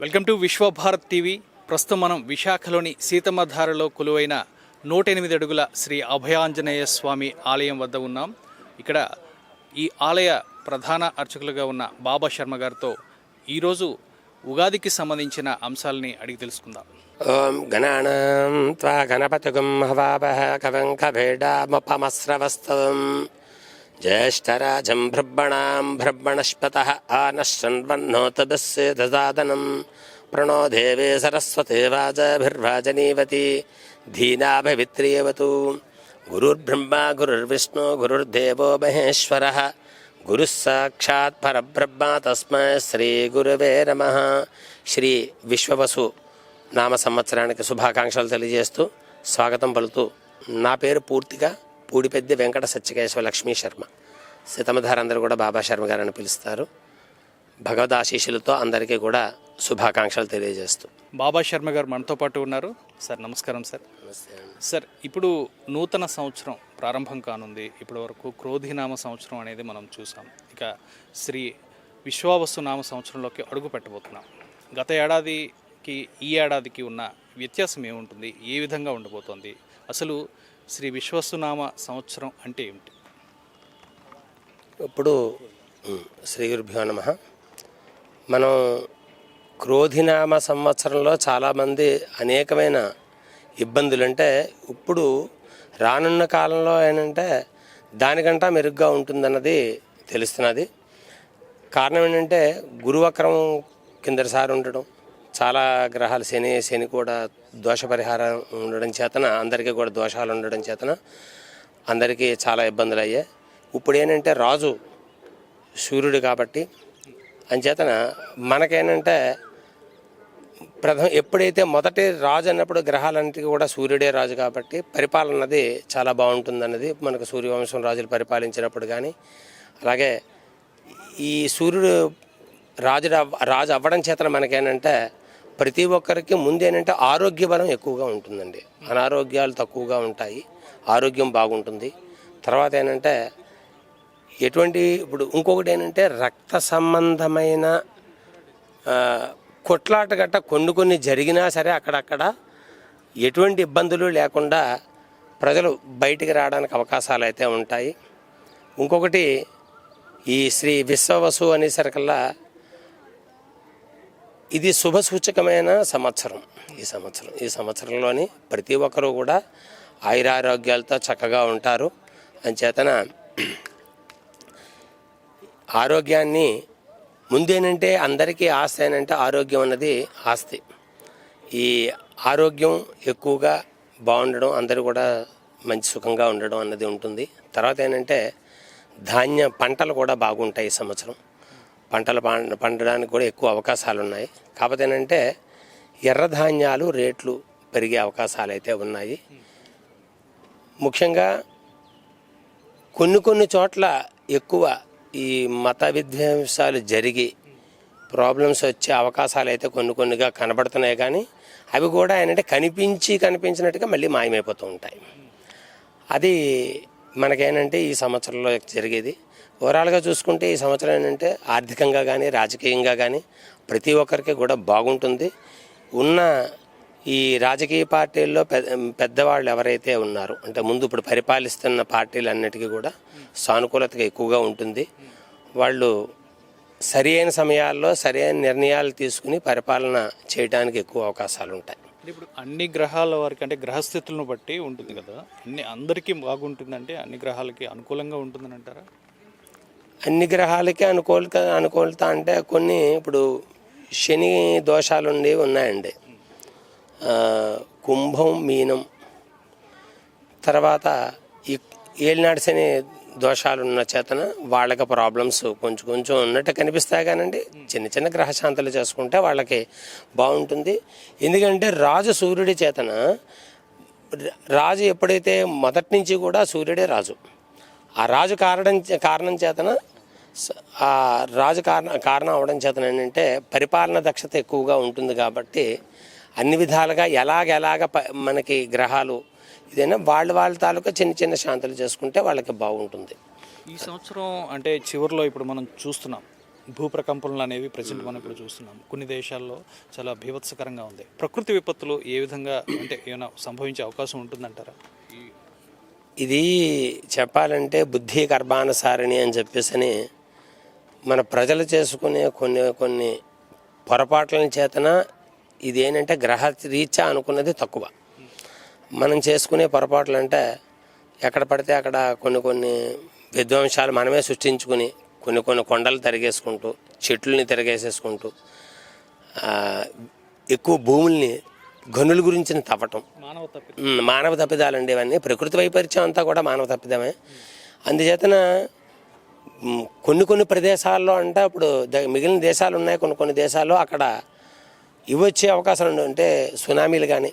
Welcome to Vishwabharat TV. ప్రస్తుతం మనం విశాఖలోని సీతమ్మధారలో కొలువైన 108 అడుగుల శ్రీ అభయాంజనేయ స్వామి ఆలయం వద్ద ఉన్నాం. ఇక్కడ ఈ ఆలయ ప్రధాన అర్చకులుగా ఉన్న బాబా శర్మ గారితో ఈరోజు ఉగాదికి సంబంధించిన అంశాలని అడిగి తెలుసుకుందాం. ఓం గణానాం త్వా గణపతిగం హవావహ కవం కవేడామపమస్రవస్తవం జ్యేష్ఠరాజం బ్రహ్మణాం బ్రహ్మణస్పతః ఆనశ్చన్వన్నోతదస్సేదసాదనం ప్రణో దేవే సరస్వతే వాజభిర్వాజనీవతి ధీనాభవిత్రియవతు. గురుర్బ్రహ్మ గురుర్విష్ణు గురుర్దేవో మహేశ్వరః గురుః సాక్షాత్ పరబ్రహ్మ తస్మై శ్రీ గురవే నమః. శ్రీ విశ్వవసు నామ సంవత్సరానికి శుభాకాంక్షలు తెలియజేస్తూ స్వాగతం పలుతూ, నా పేరు పూర్తిగా పూడిపెద్ది వెంకట సత్యకేశవ లక్ష్మీ శర్మ. సీతమ్మధార అందరూ కూడా బాబా శర్మ గారని పిలుస్తారు. భగవద్ ఆశీస్సులతో అందరికీ కూడా శుభాకాంక్షలు తెలియజేస్తూ. బాబా శర్మ గారు మనతో పాటు ఉన్నారు. సార్ నమస్కారం. సార్ సార్, ఇప్పుడు నూతన సంవత్సరం ప్రారంభం కానుంది. ఇప్పటి వరకు క్రోధినామ సంవత్సరం అనేది మనం చూసాం. ఇక శ్రీ విశ్వావసు నామ సంవత్సరంలోకి అడుగు పెట్టబోతున్నాం. గత ఏడాదికి ఈ ఏడాదికి ఉన్న వ్యత్యాసం ఏముంటుంది, ఏ విధంగా ఉండబోతోంది, అసలు శ్రీ విశ్వసునామ సంవత్సరం అంటే ఏమిటి? ఇప్పుడు శ్రీ గురుభ్యో నమః. మనం క్రోధినామ సంవత్సరంలో చాలామంది అనేకమైన ఇబ్బందులు, అంటే ఇప్పుడు రానున్న కాలంలో ఏంటంటే దానికంటా మెరుగ్గా ఉంటుందన్నది తెలుస్తున్నది. కారణం ఏంటంటే గురువక్రం కిందసారి ఉండడం, చాలా గ్రహాలు శని కూడా దోష పరిహారం ఉండడం చేతన అందరికీ కూడా దోషాలు ఉండడం చేతన అందరికీ చాలా ఇబ్బందులు అయ్యాయి. ఇప్పుడు ఏంటంటే రాజు సూర్యుడు కాబట్టి అంచేతన మనకేంటంటే ఎప్పుడైతే మొదటి రాజు అన్నప్పుడు గ్రహాలన్నిటికీ కూడా సూర్యుడే రాజు కాబట్టి పరిపాలన అన్నది చాలా బాగుంటుందన్నది మనకు సూర్యవంశం రాజులు పరిపాలించినప్పుడు కానీ, అలాగే ఈ సూర్యుడు రాజు అవ్వడం చేతన మనకేంటంటే ప్రతి ఒక్కరికి ముందేంటంటే ఆరోగ్య బలం ఎక్కువగా ఉంటుందండి. అనారోగ్యాలు తక్కువగా ఉంటాయి, ఆరోగ్యం బాగుంటుంది. తర్వాత ఏంటంటే ఇప్పుడు ఇంకొకటి ఏంటంటే రక్త సంబంధమైన కొట్లాట గట్ట కొన్ని జరిగినా సరే అక్కడక్కడ ఎటువంటి ఇబ్బందులు లేకుండా ప్రజలు బయటికి రావడానికి అవకాశాలు అయితే ఉంటాయి. ఇంకొకటి ఈ శ్రీ విశ్వవసు అనేసరికల్లా ఇది శుభ సూచకమైన సంవత్సరం. ఈ సంవత్సరంలోని ప్రతి ఒక్కరూ కూడా ఆయురారోగ్యాలతో చక్కగా ఉంటారు. అంచేతన ఆరోగ్యాన్ని ముందేనంటే అందరికీ ఆస్తి ఏంటంటే ఆరోగ్యం అన్నది ఆస్తి. ఈ ఆరోగ్యం ఎక్కువగా బాగుండడం, అందరూ కూడా మంచి సుఖంగా ఉండడం అన్నది ఉంటుంది. తర్వాత ఏంటంటే పంటలు కూడా బాగుంటాయి. ఈ సంవత్సరం పంటలు పండడానికి కూడా ఎక్కువ అవకాశాలు ఉన్నాయి. కాకపోతే ఏంటంటే ఎర్రధాన్యాలు రేట్లు పెరిగే అవకాశాలు అయితే ఉన్నాయి. ముఖ్యంగా కొన్ని చోట్ల ఎక్కువ ఈ మత విధ్వంసాలు జరిగి ప్రాబ్లమ్స్ వచ్చే అవకాశాలు అయితే కొన్నిగా కనబడుతున్నాయి. కానీ అవి కూడా ఏంటంటే కనిపించినట్టుగా మళ్ళీ మాయమైపోతూ ఉంటాయి. అది మనకేంటంటే ఈ సంవత్సరంలో జరిగేది. ఓవరాల్గా చూసుకుంటే ఈ సంవత్సరం ఏంటంటే ఆర్థికంగా కానీ రాజకీయంగా కానీ ప్రతి ఒక్కరికి కూడా బాగుంటుంది. ఉన్న ఈ రాజకీయ పార్టీల్లో పెద్దవాళ్ళు ఎవరైతే ఉన్నారో, అంటే ముందు ఇప్పుడు పరిపాలిస్తున్న పార్టీలన్నిటికీ కూడా సానుకూలతగా ఎక్కువగా ఉంటుంది. వాళ్ళు సరి అయిన సమయాల్లో సరి అయిన నిర్ణయాలు తీసుకుని పరిపాలన చేయడానికి ఎక్కువ అవకాశాలు ఉంటాయి. ఇప్పుడు అన్ని గ్రహాల వారికి అంటే గ్రహస్థితులను బట్టి ఉంటుంది కదా, అందరికీ బాగుంటుందంటే అన్ని గ్రహాలకి అనుకూలంగా ఉంటుందని అంటారా? అన్ని గ్రహాలకి అనుకూలత అంటే కొన్ని ఇప్పుడు శని దోషాలు ఉన్నాయండి. కుంభం మీనం, తర్వాత ఈ ఏలినాడు శని దోషాలు ఉన్న చేతన వాళ్ళకి ప్రాబ్లమ్స్ కొంచెం ఉన్నట్టు కనిపిస్తాయి. కానండి చిన్న గ్రహశాంతులు చేసుకుంటే వాళ్ళకి బాగుంటుంది. ఎందుకంటే రాజు సూర్యుడి చేతన, రాజు ఎప్పుడైతే మొదటి నుంచి కూడా సూర్యుడే రాజు, ఆ రాజు కారణం చేతన, ఆ రాజు కారణం అవడం చేతన ఏంటంటే పరిపాలన దక్షత ఎక్కువగా ఉంటుంది. కాబట్టి అన్ని విధాలుగా ఎలాగ మనకి గ్రహాలు ఇదైనా వాళ్ళ తాలూకా చిన్న శాంతులు చేసుకుంటే వాళ్ళకి బాగుంటుంది. ఈ సంవత్సరం అంటే చివరిలో ఇప్పుడు మనం చూస్తున్నాం భూప్రకంపనలు అనేవి ప్రజెంట్ మనం ఇప్పుడు చూస్తున్నాం. కొన్ని దేశాల్లో చాలా బీభత్సకరంగా ఉంది. ప్రకృతి విపత్తులు ఏ విధంగా అంటే ఏమైనా సంభవించే అవకాశం ఉంటుందంటారా? ఇది చెప్పాలంటే బుద్ధి గర్భానుసారిణి అని చెప్పేసి మన ప్రజలు చేసుకునే కొన్ని పొరపాట్ల చేతన ఇదేంటంటే గ్రహ రీత్యా అనుకున్నది తక్కువ. మనం చేసుకునే పొరపాట్లు అంటే ఎక్కడ పడితే అక్కడ కొన్ని విధ్వంసాలు మనమే సృష్టించుకుని కొన్ని కొండలు తిరిగేసుకుంటూ చెట్లని తిరగేసేసుకుంటూ ఎక్కువ భూముల్ని గనుల గురించి తవ్వటం మానవ తప్పిదాలండి. ఇవన్నీ ప్రకృతి వైపరీత్యం అంతా కూడా మానవ తప్పిదమే. అందుచేతన కొన్ని ప్రదేశాల్లో అంటే ఇప్పుడు మిగిలిన దేశాలు ఉన్నాయి, కొన్ని దేశాల్లో అక్కడ ఇవి వచ్చే అవకాశాలు ఉండవు. అంటే సునామీలు కానీ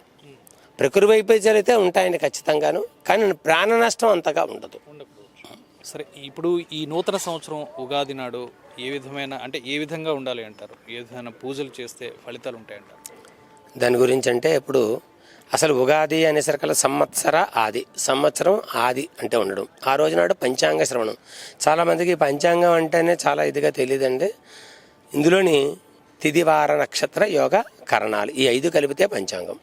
ప్రకృతి వైపరీత్యాలు అయితే ఉంటాయండి ఖచ్చితంగాను, కానీ ప్రాణ నష్టం అంతగా ఉండదు. సరే, ఇప్పుడు ఈ నూతన సంవత్సరం ఉగాది నాడు ఏ విధంగా ఉండాలి అంటారు? ఏ విధమైన పూజలు చేస్తే ఫలితాలు ఉంటాయంటారు? దాని గురించి అంటే ఇప్పుడు అసలు ఉగాది అనేసరికల్లా సంవత్సరం ఆది అంటే ఉండడం. ఆ రోజు నాడు పంచాంగ శ్రవణం. చాలామందికి పంచాంగం అంటేనే చాలా ఇదిగా తెలియదండి. ఇందులోని తిథి వార నక్షత్ర యోగ కరణాలు ఈ 5 కలిపితే పంచాంగం.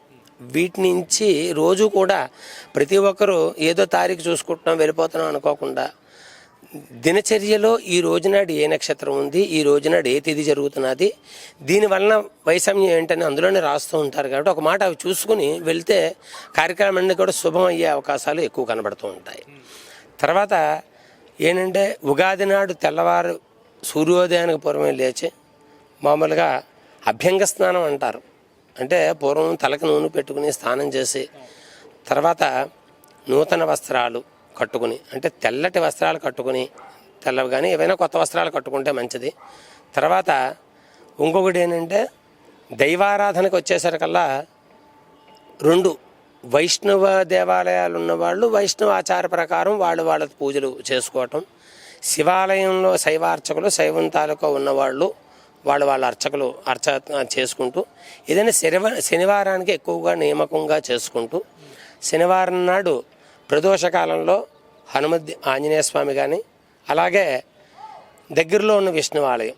వీటి నుంచి రోజు కూడా ప్రతి ఒక్కరూ ఏదో తారీఖు చూసుకుంటున్నాం వెళ్ళిపోతున్నాం అనుకోకుండా దినచర్యలో ఈ రోజునాడు ఏ నక్షత్రం ఉంది, ఈ రోజునాడు ఏ తిథి జరుగుతున్నది, దీనివలన వైషమ్యం ఏంటని అందులోనే రాస్తూ ఉంటారు. కాబట్టి ఒక మాట అవి చూసుకుని వెళ్తే కార్యక్రమాన్ని కూడా శుభం అయ్యే అవకాశాలు ఎక్కువ కనబడుతూ ఉంటాయి. తర్వాత ఏంటంటే ఉగాది నాడు తెల్లవారు సూర్యోదయానికి పూర్వమే లేచి మామూలుగా అభ్యంగ స్నానం అంటారు. అంటే పూర్వం తలకి నూనె పెట్టుకుని స్నానం చేసి తర్వాత నూతన వస్త్రాలు కట్టుకుని, అంటే తెల్లటి వస్త్రాలు కట్టుకుని, తెల్లవి కానీ ఏవైనా కొత్త వస్త్రాలు కట్టుకుంటే మంచిది. తర్వాత ఇంకొకటి ఏంటంటే దైవారాధనకు వచ్చేసరికల్లా 2 వైష్ణవ దేవాలయాలు ఉన్నవాళ్ళు వైష్ణవ ఆచార ప్రకారం వాళ్ళ పూజలు చేసుకోవటం, శివాలయంలో శైవార్చకులు శైవం తాలూకా ఉన్నవాళ్ళు వాళ్ళ అర్చకులు చేసుకుంటూ, ఏదైనా శనివారానికి ఎక్కువగా నియామకంగా చేసుకుంటూ, శనివారం నాడు ప్రదోషకాలంలో ఆంజనేయ స్వామి కానీ, అలాగే దగ్గరలో ఉన్న విష్ణు ఆలయం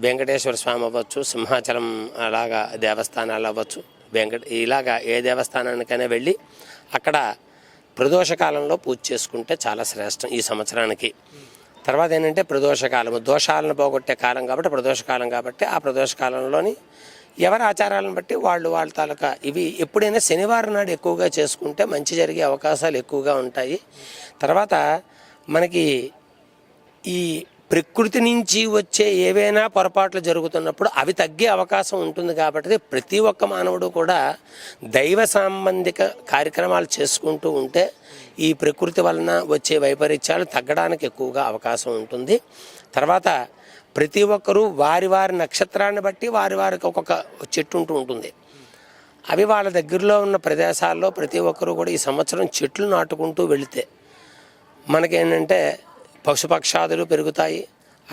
వెంకటేశ్వర స్వామి అవ్వచ్చు, సింహాచలం అలాగా దేవస్థానాలు అవ్వచ్చు, ఇలాగా ఏ దేవస్థానానికైనా వెళ్ళి అక్కడ ప్రదోషకాలంలో పూజ చేసుకుంటే చాలా శ్రేష్టం ఈ సంవత్సరానికి. తర్వాత ఏంటంటే ప్రదోషకాలము దోషాలను పోగొట్టే కాలం కాబట్టి ప్రదోషకాలం కాబట్టి ఆ ప్రదోషకాలంలోని ఎవరి ఆచారాలను బట్టి వాళ్ళ తాలూకా ఇవి ఎప్పుడైనా శనివారం నాడు ఎక్కువగా చేసుకుంటే మంచి జరిగే అవకాశాలు ఎక్కువగా ఉంటాయి. తర్వాత మనకి ఈ ప్రకృతి నుంచి వచ్చే ఏవైనా పొరపాట్లు జరుగుతున్నప్పుడు అవి తగ్గే అవకాశం ఉంటుంది. కాబట్టి ప్రతి ఒక్క మానవుడు కూడా దైవ సంబంధిక కార్యక్రమాలు చేసుకుంటూ ఉంటే ఈ ప్రకృతి వలన వచ్చే వైపరీత్యాలు తగ్గడానికి ఎక్కువగా అవకాశం ఉంటుంది. తర్వాత ప్రతి ఒక్కరూ వారి నక్షత్రాన్ని బట్టి వారికి ఒక్కొక్క చెట్టు ఉంటుంది. అవి వాళ్ళ దగ్గరలో ఉన్న ప్రదేశాల్లో ప్రతి ఒక్కరూ కూడా ఈ సంవత్సరం చెట్లు నాటుకుంటూ వెళితే మనకేంటంటే పశుపక్షాదులు పెరుగుతాయి,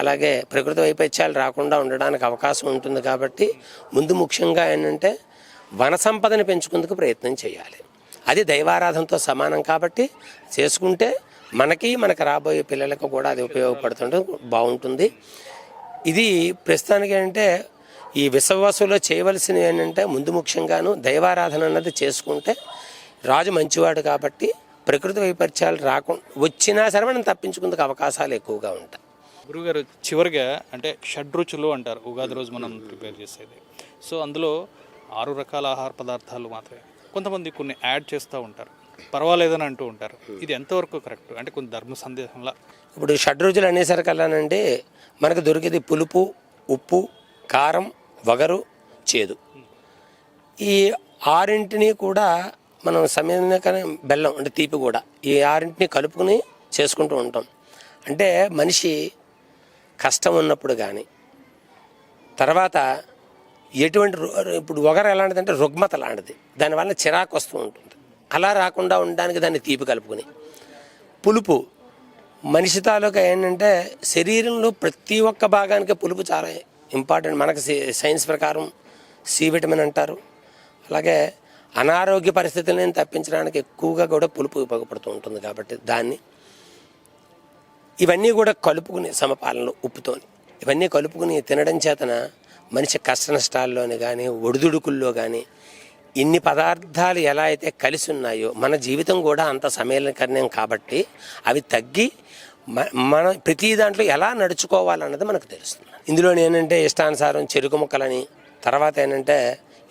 అలాగే ప్రకృతి వైపరీత్యాలు రాకుండా ఉండడానికి అవకాశం ఉంటుంది. కాబట్టి ముందు ముఖ్యంగా ఏంటంటే వన సంపదను పెంచుకుందుకు ప్రయత్నం చేయాలి. అది దైవారాధనతో సమానం కాబట్టి చేసుకుంటే మనకు రాబోయే పిల్లలకు కూడా అది ఉపయోగపడుతుంటే బాగుంటుంది. ఇది ప్రస్తుతానికి ఏంటంటే ఈ విశ్వవాసులో చేయవలసినవి ఏంటంటే ముందు ముఖ్యంగాను దైవారాధన అన్నది చేసుకుంటే రాజు మంచివాడు కాబట్టి ప్రకృతి వైపరీత్యాలు వచ్చినా సరే మనం తప్పించుకుందుకు అవకాశాలు ఎక్కువగా ఉంటాయి. గురుగారు, చివరిగా అంటే షడ్రుచులు అంటారు ఉగాది రోజు మనం ప్రిపేర్ చేసేది. సో అందులో 6 రకాల ఆహార పదార్థాలు మాత్రమే, కొంతమంది కొన్ని యాడ్ చేస్తూ ఉంటారు, పర్వాలేదని అంటూ ఉంటారు. ఇది ఎంతవరకు కరెక్ట్? అంటే కొన్ని ధర్మ సందేహంలా ఇప్పుడు షడ్రుచులు అనేసరికల్లానంటే మనకు దొరికేది పులుపు, ఉప్పు, కారం, వగరు, చేదు. ఈ 6 కూడా మనం సమయానికనే బెల్లం అంటే తీపి కూడా ఈ 6 కలుపుకుని చేసుకుంటూ ఉంటాం. అంటే మనిషి కష్టం ఉన్నప్పుడు కానీ తర్వాత ఎటువంటి ఇప్పుడు వగరు ఎలాంటిదంటే రుగ్మత లాంటిది, దానివల్ల చిరాకు వస్తూ ఉంటుంది. అలా రాకుండా ఉండడానికి దాన్ని తీపి కలుపుకుని, పులుపు మనిషి తాలూకా ఏంటంటే శరీరంలో ప్రతి ఒక్క భాగానికి పులుపు చాలా ఇంపార్టెంట్. మనకు సైన్స్ ప్రకారం సి విటమిన్ అంటారు. అలాగే అనారోగ్య పరిస్థితులను తప్పించడానికి ఎక్కువగా కూడా పులుపు ఉపయోగపడుతూ ఉంటుంది. కాబట్టి ఇవన్నీ కూడా కలుపుకుని సమపాలనలో ఉప్పుతోని ఇవన్నీ కలుపుకుని తినడం చేతన మనిషి కష్ట నష్టాల్లోని కానీ ఒడిదుడుకుల్లో కానీ ఇన్ని పదార్థాలు ఎలా అయితే కలిసి ఉన్నాయో మన జీవితం కూడా అంత సమ్మేళనకరణం కాబట్టి అవి తగ్గి మనం ప్రతి దాంట్లో ఎలా నడుచుకోవాలన్నది మనకు తెలుస్తుంది. ఇందులో ఏంటంటే ఇష్టానుసారం చెరుకు ముక్కలని, తర్వాత ఏంటంటే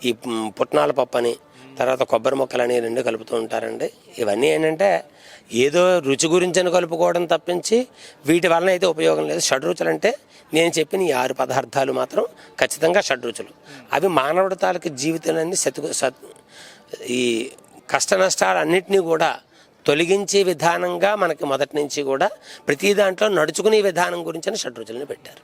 ఈ పుట్నాల పప్పు అని, తర్వాత కొబ్బరి ముక్కలని 2 కలుపుతూ ఉంటారండి. ఇవన్నీ ఏంటంటే ఏదో రుచి గురించి కలుపుకోవడం తప్పించి వీటి వలన అయితే ఉపయోగం లేదు. షడ్రుచులు అంటే నేను చెప్పిన ఈ 6 పదార్థాలు మాత్రం ఖచ్చితంగా షడ్రుచులు. అవి మానవుడి తాలూకు జీవితాలన్నీ ఈ కష్ట నష్టాలన్నింటినీ కూడా తొలగించే విధానంగా మనకి మొదటి నుంచి కూడా ప్రతి దాంట్లో నడుచుకునే విధానం గురించి షడ్రుచులను పెట్టారు.